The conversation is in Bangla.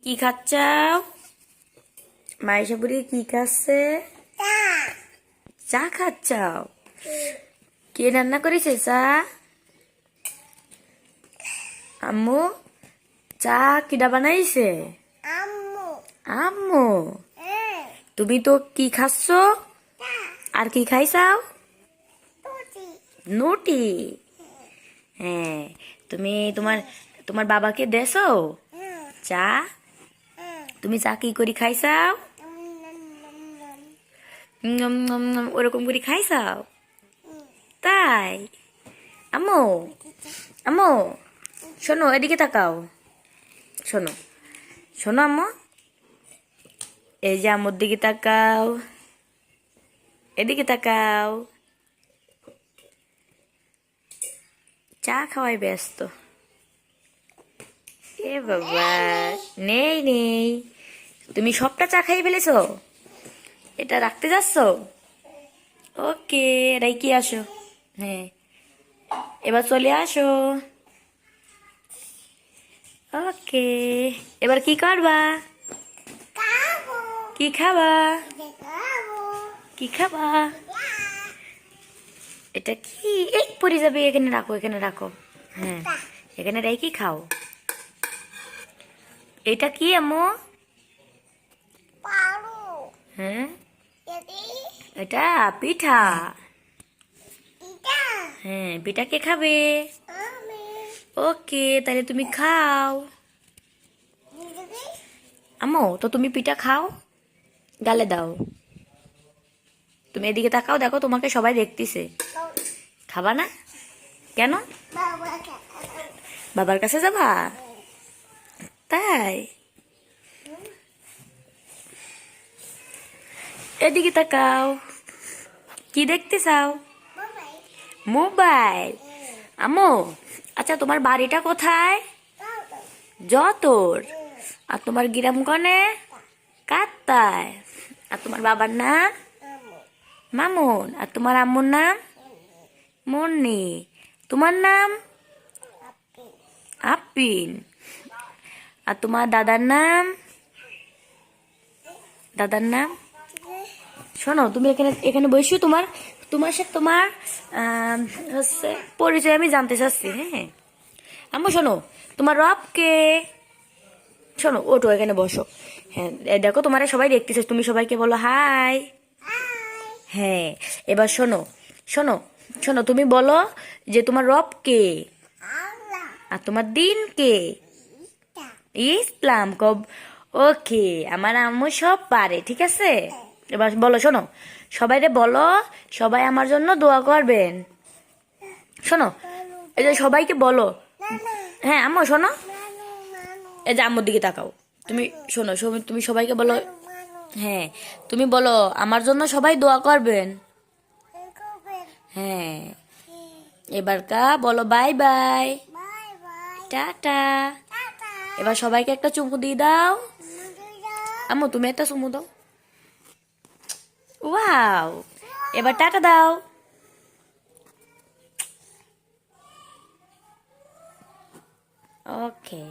কি খাচ্ছাও? মাইশা বুড়ি কি খাচ্ছে? চা খাচ্ছাও? কে রান্না করেছে চা? আম্মু? চা কিডা বানাইছে? আম্মু। তুমি তো কি খাচ্ছ? আর কি খাইছাও? নুটি। হ্যাঁ, তুমি তোমার তোমার বাবাকে দেছো চা? তুমি চা কি করে খাইছাও? ওরকম করে খাইছাও? তাই? আম্মু, আম্মু, শোনো এদিকে তাকাও। শোনো, শোনো আম্মু, এই যে আম্মুর দিকে তাকাও, এদিকে তাকাও। চা খাওয়াই ব্যস্ত। এ বাবা, নেই নেই, তুমি সবটা চা খাই ফেলেছো? এটা রাখতে যাচ্ছ? ওকে, রাইকি আসো। হ্যাঁ, এবার চলে আসো। ওকে, এবার কি করবা? কি খাবা? কি খাবা? এটা কি? এই পড়ে যাবে, এখানে রাখো, এখানে রাখো। হ্যাঁ, এখানে রাইকি খাও। এটা কি আম্মু? হ্যাঁ, এটা পিঠা। হ্যাঁ, পিঠা কে খাবে? ওকে, তাহলে তুমি খাও। আম্মু, তো তুমি পিঠা খাও, গালে দাও। তুমি এদিকে তাকাও, দেখো তোমাকে সবাই দেখতেছে। খাবা না? কেন? বাবার কাছে যাবা? তাই? এদিকে তাকাও, কি দেখতে চাও? মোবাইল। আম্মু, আচ্ছা তোমার বাড়িটা কোথায়? যতর। আর তোমার গ্রাম কনে? কাত্তায়। আর তোমার বাবার নাম? মামুন। আর তোমার আম্মুর নাম? মুন্নি। তোমার নাম? আপিন। আর তোমার দাদার নাম? দাদার নাম? শোনো, তুমি এখানে এখানে বসো, তোমার তোমার সাথে তোমার হচ্ছে পরিচয় আমি জানতে চাচ্ছি। হ্যাঁ আম্মু, শোনো, তোমার রব কে? শোনো, ওঠো, এখানে বসো। হ্যাঁ, দেখো তোমার সবাই দেখতেছে, তুমি সবাইকে বলো হাই। হ্যাঁ, এবার শোনো, শোনো, শোনো, তুমি বলো যে তোমার রব কে, আর তোমার দিন কে? ইসলাম কব। ওকে, আমার আম্মু সব পারে, ঠিক আছে। এবার বলো, শোনো, সবাইরে বলো সবাই আমার জন্য দোয়া করবেন। শোনো, এই যে সবাইকে বলো। হ্যাঁ আম্মু, শোনো, এই যে আম্মুর দিকে তাকাও। তুমি শোনো, তুমি সবাইকে বলো। হ্যাঁ, তুমি বলো আমার জন্য সবাই দোয়া করবেন। হ্যাঁ, এবার কা বলো বাই বাই, টাটা। এবার সবাইকে একটা চুমু দিয়ে দাও। আম্মু, তুমি একটা চুমু দাও। ওয়াও, এবার টাটা দাও। ওকে।